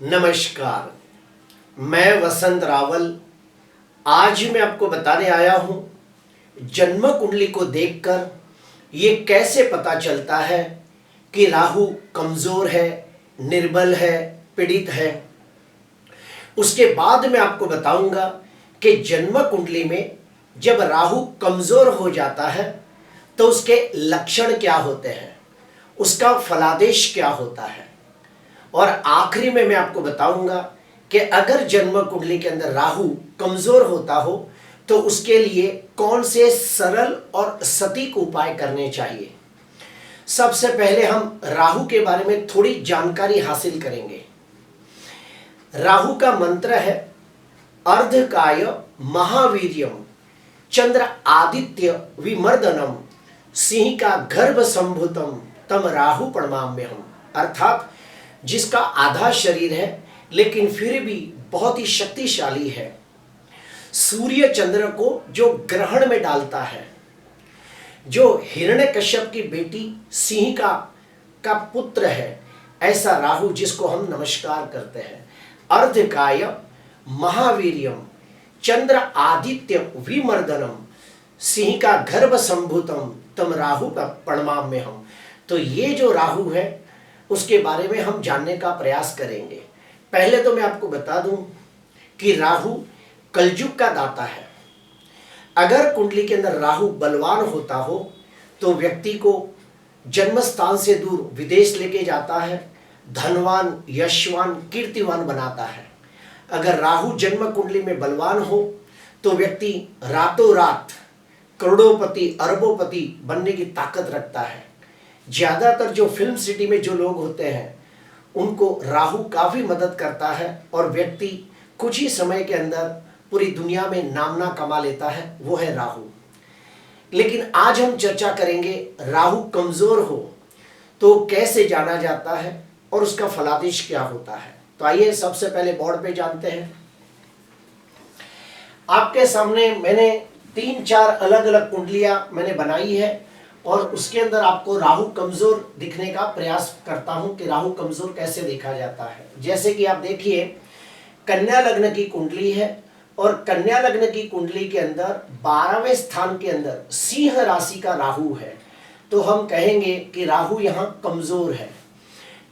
नमस्कार। मैं वसंत रावल। आज मैं आपको बताने आया हूं जन्म कुंडली को देखकर ये कैसे पता चलता है कि राहु कमजोर है, निर्बल है, पीड़ित है। उसके बाद मैं आपको बताऊंगा कि जन्म कुंडली में जब राहु कमजोर हो जाता है तो उसके लक्षण क्या होते हैं, उसका फलादेश क्या होता है। और आखिरी में मैं आपको बताऊंगा कि अगर जन्म कुंडली के अंदर राहु कमजोर होता हो तो उसके लिए कौन से सरल और सटीक उपाय करने चाहिए। सबसे पहले हम राहु के बारे में थोड़ी जानकारी हासिल करेंगे। राहु का मंत्र है अर्धकाय महावीर्यम चंद्र आदित्य विमर्दनम सिंह का गर्भ संभूतम तम राहु प्रणमाम्यहम। अर्थात जिसका आधा शरीर है लेकिन फिर भी बहुत ही शक्तिशाली है, सूर्य चंद्र को जो ग्रहण में डालता है, जो हिरण्यकश्यप की बेटी सिंह का पुत्र है, ऐसा राहु जिसको हम नमस्कार करते हैं। अर्धकाय महावीर्यम चंद्र आदित्य विमर्दनम सिंह का गर्भ संभूतम तम राहु का प्रणमाम्यहम। तो ये जो राहु है उसके बारे में हम जानने का प्रयास करेंगे। पहले तो मैं आपको बता दूं कि राहु कलयुग का दाता है। अगर कुंडली के अंदर राहु बलवान होता हो तो व्यक्ति को जन्म स्थान से दूर विदेश लेके जाता है, धनवान, यशवान, कीर्तिवान बनाता है। अगर राहु जन्म कुंडली में बलवान हो तो व्यक्ति रातों रात करोड़ोंपति, अरबोंपति बनने की ताकत रखता है। ज्यादातर जो फिल्म सिटी में जो लोग होते हैं उनको राहु काफी मदद करता है और व्यक्ति कुछ ही समय के अंदर पूरी दुनिया में नामना कमा लेता है, वो है राहु। लेकिन आज हम चर्चा करेंगे राहु कमजोर हो तो कैसे जाना जाता है और उसका फलादेश क्या होता है। तो आइए सबसे पहले बोर्ड पे जानते हैं। आपके सामने मैंने 3-4 अलग अलग कुंडलियां मैंने बनाई है और उसके अंदर आपको राहु कमजोर दिखने का प्रयास करता हूं कि राहु कमजोर कैसे देखा जाता है। जैसे कि आप देखिए, कन्या लग्न की कुंडली है और कन्या लग्न की कुंडली के अंदर 12वें स्थान के अंदर सिंह राशि का राहु है, तो हम कहेंगे कि राहु यहां कमजोर है।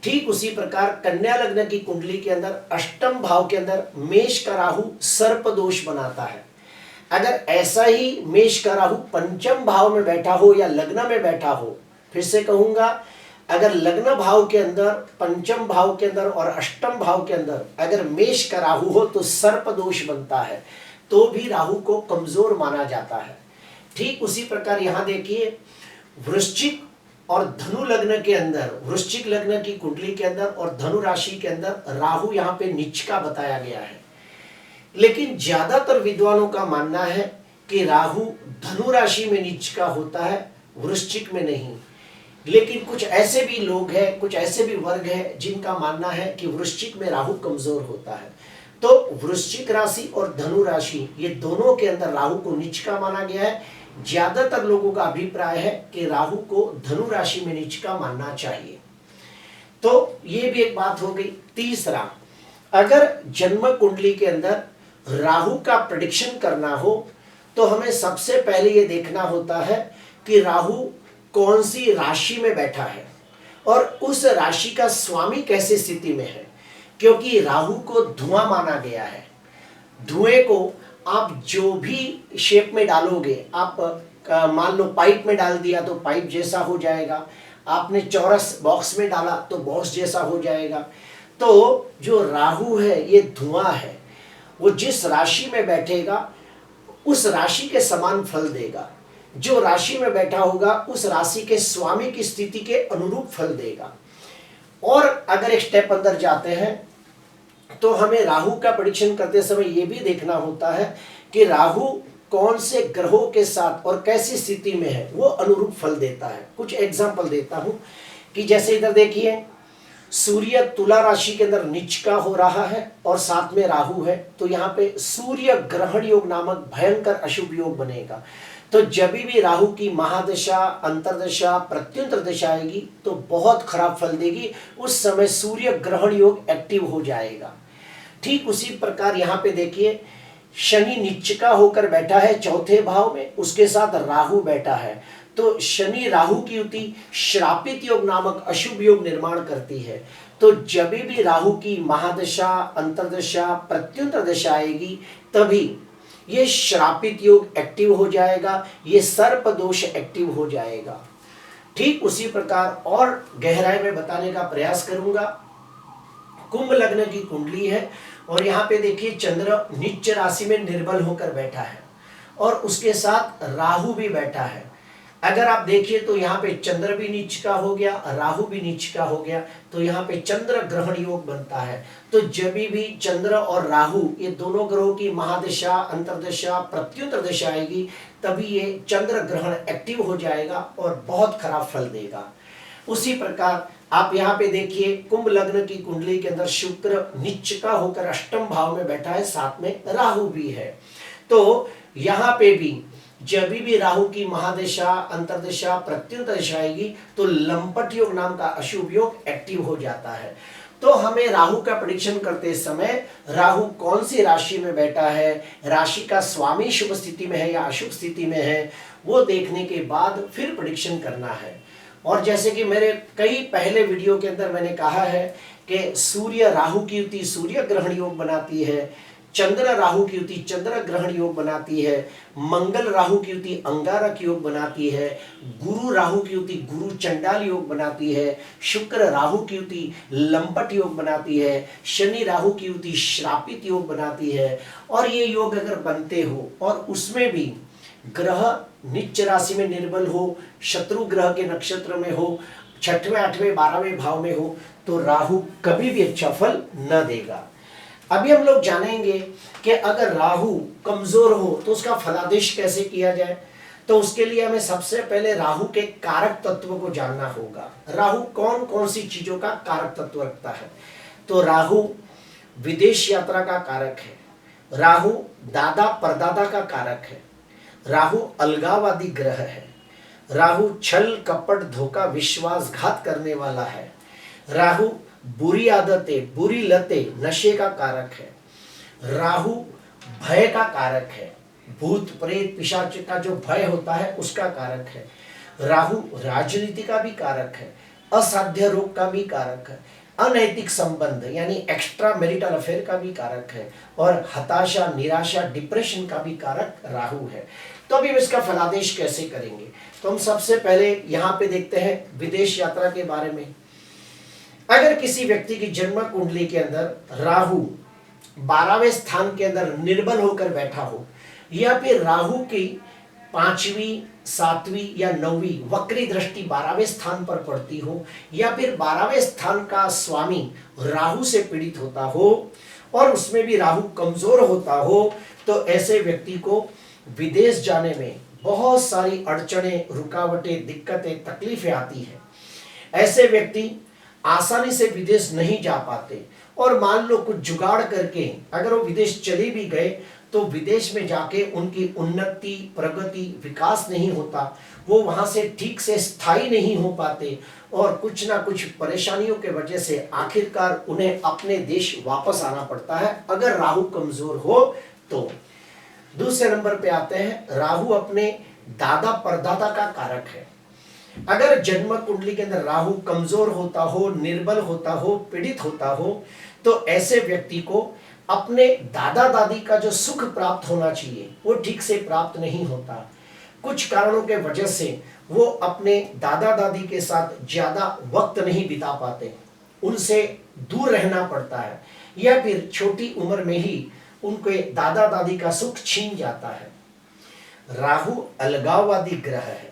ठीक उसी प्रकार कन्या लग्न की कुंडली के अंदर अष्टम भाव के अंदर मेष का राहु सर्प दोष बनाता है। अगर ऐसा ही मेष का राहु पंचम भाव में बैठा हो या लग्न में बैठा हो, फिर से कहूंगा, अगर लग्न भाव के अंदर, पंचम भाव के अंदर और अष्टम भाव के अंदर अगर मेष का राहु हो तो सर्प दोष बनता है, तो भी राहु को कमजोर माना जाता है। ठीक उसी प्रकार यहां देखिए, वृश्चिक और धनु लग्न के अंदर, वृश्चिक लग्न की कुंडली के अंदर और धनु राशि के अंदर राहु यहां पे नीच का बताया गया है। लेकिन ज्यादातर विद्वानों का मानना है कि राहु धनु राशि में नीच का होता है, वृश्चिक में नहीं। लेकिन कुछ ऐसे भी लोग हैं, कुछ ऐसे भी वर्ग है जिनका मानना है कि वृश्चिक में राहु कमजोर होता है। तो वृश्चिक राशि और धनु राशि ये दोनों के अंदर राहु को नीच का माना गया है। ज्यादातर लोगों का अभिप्राय है कि राहु को धनु राशि में नीच का मानना चाहिए। तो ये भी एक बात हो गई। तीसरा, अगर जन्म कुंडली के अंदर राहु का प्रेडिक्शन करना हो तो हमें सबसे पहले ये देखना होता है कि राहु कौन सी राशि में बैठा है और उस राशि का स्वामी कैसे स्थिति में है, क्योंकि राहु को धुआं माना गया है। धुएं को आप जो भी शेप में डालोगे, आप मान लो पाइप में डाल दिया तो पाइप जैसा हो जाएगा, आपने चौरस बॉक्स में डाला तो बॉक्स जैसा हो जाएगा। तो जो राहु है ये धुआं है, वो जिस राशि में बैठेगा उस राशि के समान फल देगा। जो राशि में बैठा होगा उस राशि के स्वामी की स्थिति के अनुरूप फल देगा। और अगर एक स्टेप अंदर जाते हैं तो हमें राहु का प्रेडिक्शन करते समय यह भी देखना होता है कि राहु कौन से ग्रहों के साथ और कैसी स्थिति में है, वो अनुरूप फल देता है। कुछ एग्जाम्पल देता हूं कि जैसे इधर देखिए, सूर्य तुला राशि के अंदर नीच का हो रहा है और साथ में राहु है, तो यहाँ पे सूर्य ग्रहण योग नामक भयंकर अशुभ योग बनेगा। तो जब भी राहु की महादशा, अंतरदशा, प्रत्युंतर दशा आएगी तो बहुत खराब फल देगी। उस समय सूर्य ग्रहण योग एक्टिव हो जाएगा। ठीक उसी प्रकार यहाँ पे देखिए, शनि नीच का होकर बैठा है चौथे भाव में, उसके साथ राहु बैठा है। तो शनि राहु की युति श्रापित योग नामक अशुभ योग निर्माण करती है। तो जब भी राहु की महादशा, अंतरदशा, प्रत्युंतर दशा आएगी तभी ये श्रापित योग एक्टिव हो जाएगा, ये सर्प दोष एक्टिव हो जाएगा। ठीक उसी प्रकार और गहराई में बताने का प्रयास करूंगा। कुंभ लग्न की कुंडली है और यहाँ पे देखिए चंद्र नीच राशि में निर्बल होकर बैठा है और उसके साथ राहु भी बैठा है। अगर आप देखिए तो यहाँ पे चंद्र भी नीच का हो गया, राहु भी नीच का हो गया, तो यहाँ पे चंद्र ग्रहण योग बनता है। तो जब भी चंद्र और राहु ये दोनों ग्रहों की महादशा, अंतरदशा, प्रत्युंतर दशा आएगी तभी ये चंद्र ग्रहण एक्टिव हो जाएगा और बहुत खराब फल देगा। उसी प्रकार आप यहाँ पे देखिए कुंभ लग्न की कुंडली के अंदर शुक्र नीच का होकर अष्टम भाव में बैठा है, साथ में राहु भी है। तो यहाँ पे भी जब भी राहु की महादशा, अंतरदशा, प्रत्युंतर दशा आएगी तो लंपट योग नाम का अशुभ योग एक्टिव हो जाता है। तो हमें राहु का प्रेडिक्शन करते समय राहु कौन सी राशि में बैठा है, राशि का स्वामी शुभ स्थिति में है या अशुभ स्थिति में है, वो देखने के बाद फिर प्रेडिक्शन करना है। और जैसे कि मेरे कई पहले वीडियो के अंदर मैंने कहा है कि सूर्य राहु की युति सूर्य ग्रहण योग बनाती है, चंद्र राहु की युति चंद्र ग्रहण योग बनाती है, मंगल राहु की युति अंगारक योग बनाती है, गुरु राहु की युति गुरु चंडाल योग बनाती है, शुक्र राहु की युति लंपट योग बनाती है, शनि राहु की युति श्रापित योग बनाती है। और ये योग अगर बनते हो और उसमें भी ग्रह नीच राशि में निर्बल हो, शत्रु ग्रह के नक्षत्र में हो, 6वें, 8वें, 12वें भाव में हो, तो राहु कभी भी अच्छा फल न देगा। अभी हम लोग जानेंगे कि अगर राहु कमजोर हो तो उसका फलादेश कैसे किया जाए। तो उसके लिए हमें सबसे पहले राहु के कारक तत्व को जानना होगा। राहु कौन कौन सी चीजों का कारक तत्व रखता है। तो राहु विदेश यात्रा का कारक है, राहु दादा परदादा का कारक है, राहु अलगाववादी ग्रह है, राहु छल कपट धोखा विश्वासघात करने वाला है, राहु बुरी आदतें बुरी लतें नशे का कारक है, राहु भय का कारक है, भूत प्रेत पिशाच का जो भय होता है उसका कारक है, राहु राजनीति का भी कारक है, असाध्य रोग का भी कारक है, अनैतिक संबंध यानी एक्स्ट्रा मैरिटल अफेयर का भी कारक है, और हताशा निराशा डिप्रेशन का भी कारक राहु है। तो अभी इसका फलादेश कैसे करेंगे। तो हम सबसे पहले यहाँ पे देखते हैं विदेश यात्रा के बारे में। अगर किसी व्यक्ति की जन्म कुंडली के अंदर राहु 12वें स्थान के अंदर निर्बल होकर बैठा हो, या फिर राहु की 5वीं 7वीं या 9वीं वक्री दृष्टि 12वें स्थान पर पड़ती हो, या फिर 12वें स्थान का स्वामी राहु से पीड़ित होता हो और उसमें भी राहु कमजोर होता हो, तो ऐसे व्यक्ति को विदेश जाने में बहुत सारी अड़चनें, रुकावटें, दिक्कतें, तकलीफें आती है। ऐसे व्यक्ति आसानी से विदेश नहीं जा पाते और मान लो कुछ जुगाड़ करके अगर वो विदेश चले भी गए तो विदेश में जाके उनकी उन्नति, प्रगति, विकास नहीं होता, वो वहां से ठीक से स्थायी नहीं हो पाते और कुछ ना कुछ परेशानियों के वजह से आखिरकार उन्हें अपने देश वापस आना पड़ता है अगर राहु कमजोर हो तो। दूसरे नंबर पे आते हैं, राहु अपने दादा परदादा का कारक है। अगर जन्म कुंडली के अंदर राहु कमजोर होता हो, निर्बल होता हो, पीड़ित होता हो, तो ऐसे व्यक्ति को अपने दादा दादी का जो सुख प्राप्त होना चाहिए वो ठीक से प्राप्त नहीं होता। कुछ कारणों के वजह से वो अपने दादा दादी के साथ ज्यादा वक्त नहीं बिता पाते, उनसे दूर रहना पड़ता है, या फिर छोटी उम्र में ही उनके दादा दादी का सुख छीन जाता है। राहु अलगाववादी ग्रह है।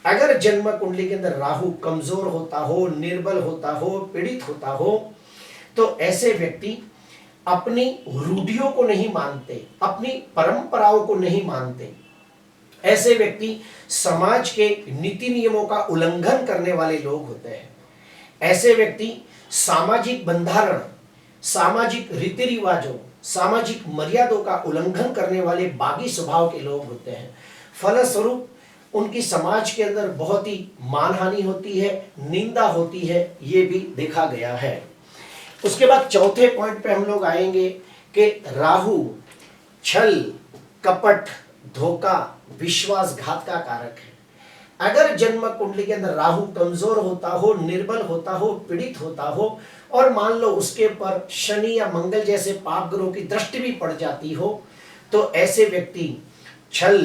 अगर जन्म कुंडली के अंदर राहु कमजोर होता हो, निर्बल होता हो, पीड़ित होता हो, तो ऐसे व्यक्ति अपनी रूढ़ियों को नहीं मानते, अपनी परंपराओं को नहीं मानते। ऐसे व्यक्ति समाज के नीति नियमों का उल्लंघन करने वाले लोग होते हैं। ऐसे व्यक्ति सामाजिक बंधारण, सामाजिक रीति रिवाजों, सामाजिक मर्यादों का उल्लंघन करने वाले बागी स्वभाव के लोग होते हैं। फलस्वरूप उनकी समाज के अंदर बहुत ही मानहानि होती है, निंदा होती है, ये भी देखा गया है। उसके बाद चौथे पॉइंट पे हम लोग आएंगे कि राहु छल, कपट, धोखा, विश्वासघात का कारक है। अगर जन्म कुंडली के अंदर राहु कमजोर होता हो, निर्बल होता हो, पीड़ित होता हो और मान लो उसके पर शनि या मंगल जैसे पाप ग्रहों की दृष्टि भी पड़ जाती हो, तो ऐसे व्यक्ति छल,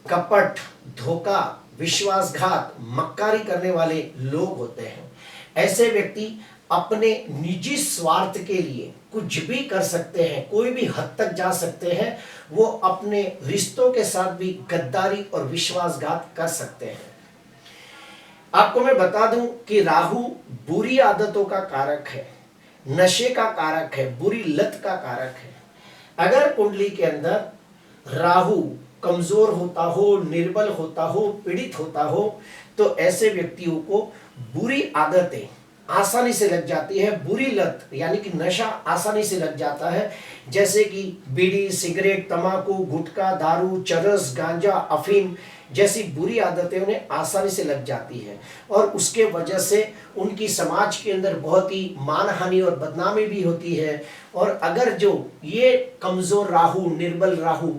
कपट, धोखा, विश्वासघात, मक्कारी करने वाले लोग होते हैं। ऐसे व्यक्ति अपने निजी स्वार्थ के लिए कुछ भी कर सकते हैं, कोई भी हद तक जा सकते हैं। वो अपने रिश्तों के साथ भी गद्दारी और विश्वासघात कर सकते हैं। आपको मैं बता दूं कि राहु बुरी आदतों का कारक है, नशे का कारक है, बुरी लत का कारक है। अगर कुंडली के अंदर राहु कमजोर होता हो, निर्बल होता हो, पीड़ित होता हो, तो ऐसे व्यक्तियों को बुरी आदतें आसानी से लग जाती है, बुरी लत यानी कि नशा आसानी से लग जाता है, जैसे कि बीड़ी, सिगरेट, तंबाकू, गुटखा, दारू, चरस, गांजा, अफीम जैसी बुरी आदतें उन्हें आसानी से लग जाती है और उसके वजह से उनकी समाज के अंदर बहुत ही मानहानि और बदनामी भी होती है। और अगर जो ये कमजोर राहु, निर्बल राहु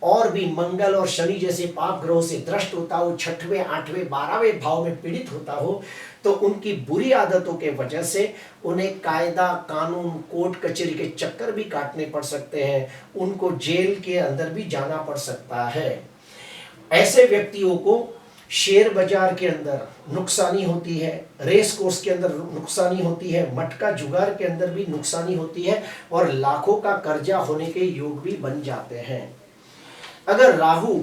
और भी मंगल और शनि जैसे पाप ग्रहों से दृष्ट होता हो, 6वें, 8वें, 12वें भाव में पीड़ित होता हो, तो उनकी बुरी आदतों के वजह से उन्हें कायदा, कानून, कोर्ट कचहरी के चक्कर भी काटने पड़ सकते हैं, उनको जेल के अंदर भी जाना पड़ सकता है। ऐसे व्यक्तियों को शेयर बाजार के अंदर नुकसानी होती है, रेस कोर्स के अंदर नुकसानी होती है, मटका जुगार के अंदर भी नुकसानी होती है और लाखों का कर्जा होने के योग भी बन जाते हैं। अगर राहु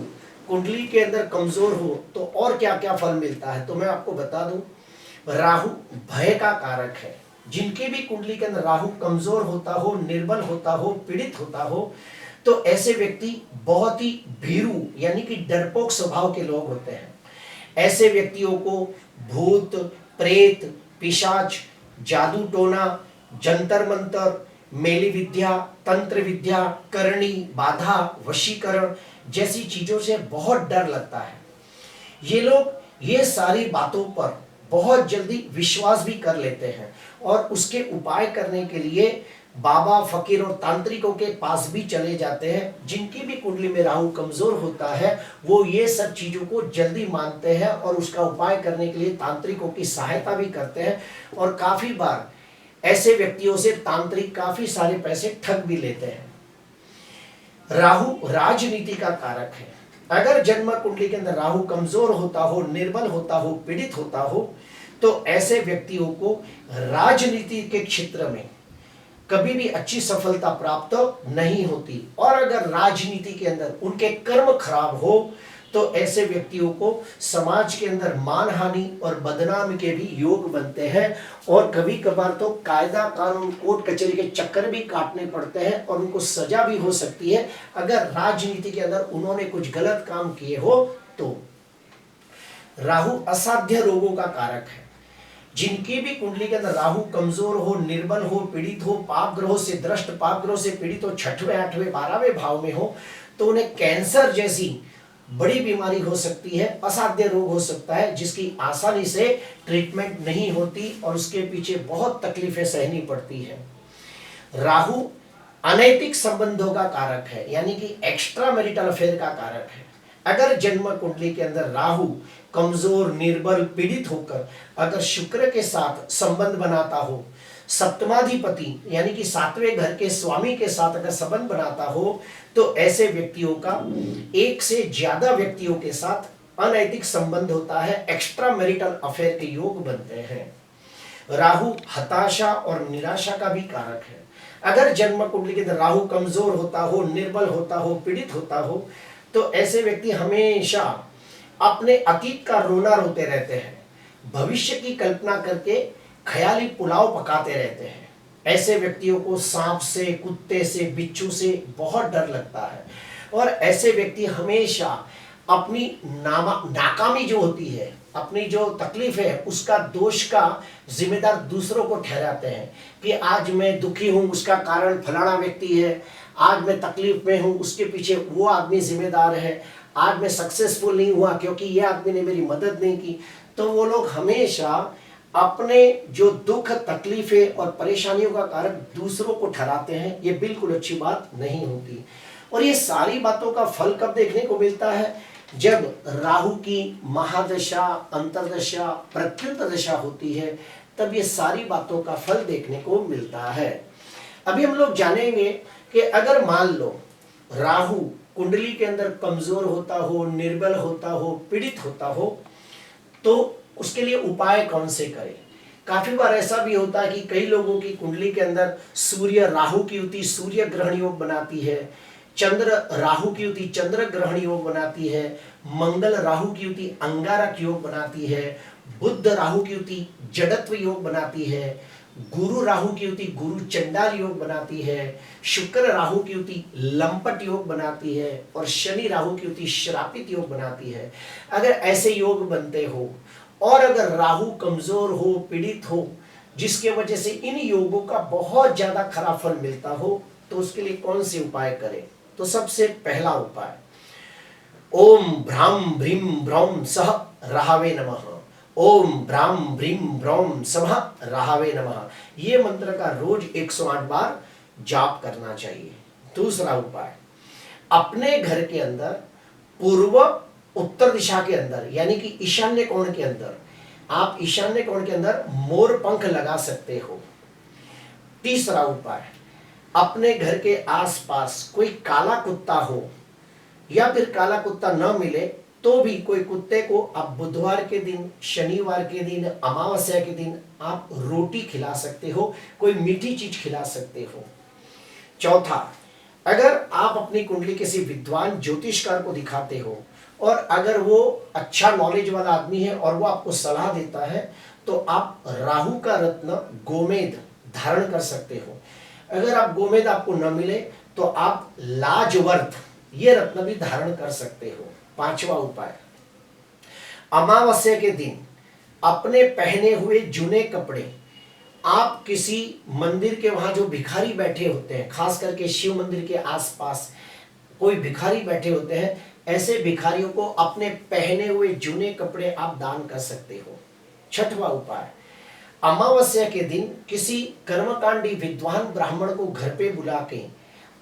कुंडली के अंदर कमजोर हो तो और क्या क्या फल मिलता है, तो मैं आपको बता दूं, राहु भय का कारक है। जिनकी भी कुंडली के अंदर राहु कमजोर होता हो, निर्बल होता हो, पीड़ित होता हो, तो ऐसे व्यक्ति बहुत ही भीरू यानी कि डरपोक स्वभाव के लोग होते हैं। ऐसे व्यक्तियों को भूत, प्रेत, पिशाच, जादू टोना, जंतर मंतर, मेली विद्या, तंत्र विद्या, करणी, बाधा, वशीकरण जैसी चीजों से बहुत डर लगता है। ये लोग ये सारी बातों पर बहुत जल्दी विश्वास भी कर लेते हैं और उसके उपाय करने के लिए बाबा, फकीर और तांत्रिकों के पास भी चले जाते हैं। जिनकी भी कुंडली में राहु कमजोर होता है वो ये सब चीजों को जल्दी मानते हैं और उसका उपाय करने के लिए तांत्रिकों की सहायता भी करते हैं और काफी बार ऐसे व्यक्तियों से तांत्रिक काफी सारे पैसे ठग भी लेते हैं। राहु राजनीति का कारक है। अगर जन्म कुंडली के अंदर राहु कमजोर होता हो, निर्बल होता हो, पीड़ित होता हो, तो ऐसे व्यक्तियों को राजनीति के क्षेत्र में कभी भी अच्छी सफलता प्राप्त नहीं होती और अगर राजनीति के अंदर उनके कर्म खराब हो तो ऐसे व्यक्तियों को समाज के अंदर मानहानि और बदनामी के भी योग बनते हैं और कभी कभार तो कायदा, कानून, कोर्ट कचहरी के चक्कर भी काटने पड़ते हैं और उनको सजा भी हो सकती है अगर राजनीति के अंदर उन्होंने कुछ गलत काम किए हो तो। राहु असाध्य रोगों का कारक है। जिनकी भी कुंडली के अंदर राहु कमजोर हो, निर्बल हो, पीड़ित हो, पाप ग्रहों से दृष्ट, पाप ग्रहों से पीड़ित हो, 6वें, 8वें, 12वें भाव में हो, तो उन्हें कैंसर जैसी बड़ी बीमारी हो सकती है, असाध्य रोग हो सकता है जिसकी आसानी से ट्रीटमेंट नहीं होती और उसके पीछे बहुत तकलीफें सहनी पड़ती है। राहु अनैतिक संबंधों का कारक है यानी कि एक्स्ट्रा मैरिटल अफेयर का कारक है। अगर जन्म कुंडली के अंदर राहु कमजोर, निर्बल, पीड़ित होकर अगर शुक्र के साथ संबंध बनाता हो, सप्तमाधिपति यानी कि 7वें घर के स्वामी के साथ अगर संबंध बनाता हो, तो ऐसे व्यक्तियों का एक से ज्यादा व्यक्तियों के साथ अनैतिक संबंध होता है, एक्स्ट्रा मैरिटल अफेयर के योग बनते हैं। राहु हताशा और निराशा का भी कारक है। अगर जन्म कुंडली के अंदर राहु कमजोर होता हो, निर्बल होता हो, पीड़ित होता हो, तो ऐसे व्यक्ति हमेशा अपने अतीत का रोना रोते रहते हैं, भविष्य की कल्पना करके ख्याली पुलाव पकाते रहते हैं। ऐसे व्यक्तियों को सांप से, कुत्ते से, बिच्छू से बहुत डर लगता है और ऐसे व्यक्ति हमेशा अपनी नाकामी जो होती है, अपनी जो तकलीफ है, उसका दोष का जिम्मेदार दूसरों को ठहराते हैं कि आज मैं दुखी हूं उसका कारण फलाना व्यक्ति है, आज मैं तकलीफ में हूं उसके पीछे वो आदमी जिम्मेदार है, आज मैं सक्सेसफुल नहीं हुआ क्योंकि ये आदमी ने मेरी मदद नहीं की, तो वो लोग हमेशा अपने जो दुख तकलीफें और परेशानियों का कारण दूसरों को ठहराते हैं। ये बिल्कुल अच्छी बात नहीं होती। और ये सारी बातों का फल कब देखने को मिलता है? जब राहु की महादशा, अंतरदशा, प्रकृत दशा होती है, तब ये सारी बातों का फल देखने को मिलता है। अभी हम लोग जानेंगे कि अगर मान लो राहु कुंडली के अंदर कमजोर होता हो, निर्बल होता हो, पीड़ित होता हो, तो उसके लिए उपाय कौन से करें। काफी बार ऐसा भी होता है कि कई लोगों की कुंडली के अंदर सूर्य राहु की युति सूर्य ग्रहण योग बनाती है, चंद्र राहु की युति चंद्र ग्रहण योग बनाती है, मंगल राहु की युति अंगारक योग बनाती है, बुध राहु की युति जड़त्व योग बनाती है, गुरु राहु की युति गुरु चंडाल योग बनाती है, शुक्र राहु की युति लंपट योग बनाती है, और शनि राहु की युति श्रापित योग बनाती है। अगर ऐसे योग बनते हो और अगर राहु कमजोर हो, पीड़ित हो, जिसके वजह से इन योगों का बहुत ज्यादा खराब फल मिलता हो, तो उसके लिए कौन से उपाय करें? तो सबसे पहला उपाय, ओम भ्राम भ्रीम भ्रौम सह राहवे नमः, ओम भ्राम भ्रीम भ्रौम सह राहवे नमः, ये मंत्र का रोज 108 बार जाप करना चाहिए। दूसरा उपाय, अपने घर के अंदर पूर्व उत्तर दिशा के अंदर यानी कि ईशान्य कोण के अंदर, आप ईशान्य कोण के अंदर मोर पंख लगा सकते हो। तीसरा उपाय, अपने घर के आसपास कोई काला कुत्ता हो, या फिर काला कुत्ता न मिले तो भी कोई कुत्ते को आप बुधवार के दिन, शनिवार के दिन, अमावस्या के दिन आप रोटी खिला सकते हो, कोई मीठी चीज खिला सकते हो। चौथा, अगर आप अपनी कुंडली किसी विद्वान ज्योतिषकार को दिखाते हो और अगर वो अच्छा नॉलेज वाला आदमी है और वो आपको सलाह देता है, तो आप राहु का रत्न गोमेद धारण कर सकते हो। अगर आप गोमेद आपको न मिले तो आप लाजवर्त ये रत्न भी धारण कर सकते हो। पांचवा उपाय, अमावस्या के दिन अपने पहने हुए जूने कपड़े आप किसी मंदिर के वहां जो भिखारी बैठे होते हैं, खास करके शिव मंदिर के आसपास कोई भिखारी बैठे होते हैं, ऐसे भिखारियों को अपने पहने हुए जूने कपड़े आप दान कर सकते हो। छठवां उपाय, अमावस्या के दिन किसी कर्मकांडी विद्वान ब्राह्मण को घर पे बुला के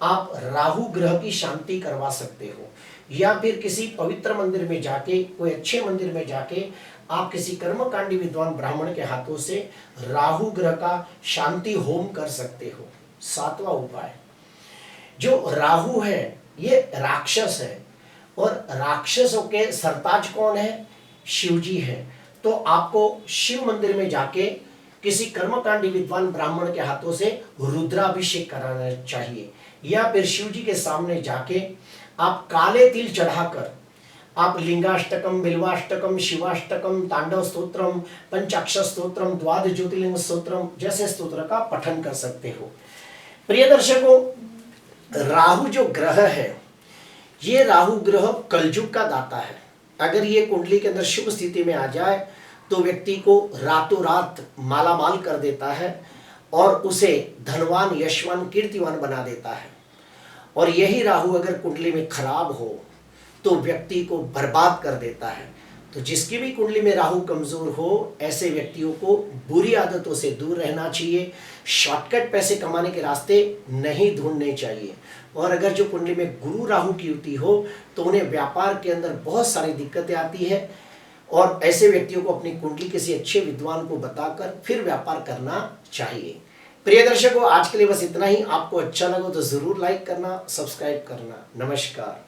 आप राहु ग्रह की शांति करवा सकते हो, या फिर किसी पवित्र मंदिर में जाके, कोई अच्छे मंदिर में जाके आप किसी कर्मकांडी विद्वान ब्राह्मण के हाथों से राहु ग्रह का शांति होम कर सकते हो। सातवां उपाय, जो राहु है ये राक्षस है और राक्षसों के सरताज कौन है? शिव जी है। तो आपको शिव मंदिर में जाके किसी कर्मकांडी विद्वान ब्राह्मण के हाथों से रुद्राभिषेक कराना चाहिए, या फिर शिव जी के सामने जाके आप काले तिल चढ़ाकर आप लिंगाष्टकम, बिल्वाष्टकम, शिवाष्टकम, तांडव स्तोत्रम, पंचाक्षर स्तोत्रम, द्वादश ज्योतिर्लिंग स्तोत्रम जैसे स्तोत्र का पठन कर सकते हो। प्रिय दर्शकों, राहु जो ग्रह है, ये राहु ग्रह कलयुग का दाता है। अगर ये कुंडली के अंदर शुभ स्थिति में आ जाए तो व्यक्ति को रातों रात मालामाल कर देता है और उसे धनवान, यशवान, कीर्तिवान बना देता है। और यही राहु अगर कुंडली में खराब हो तो व्यक्ति को बर्बाद कर देता है। तो जिसकी भी कुंडली में राहु कमजोर हो, ऐसे व्यक्तियों को बुरी आदतों से दूर रहना चाहिए, शॉर्टकट पैसे कमाने के रास्ते नहीं ढूंढने चाहिए। और अगर जो कुंडली में गुरु राहु की युति हो तो उन्हें व्यापार के अंदर बहुत सारी दिक्कतें आती है, और ऐसे व्यक्तियों को अपनी कुंडली किसी अच्छे विद्वान को बताकर फिर व्यापार करना चाहिए। प्रिय दर्शकों, आज के लिए बस इतना ही। आपको अच्छा लगा तो जरूर लाइक करना, सब्सक्राइब करना। नमस्कार।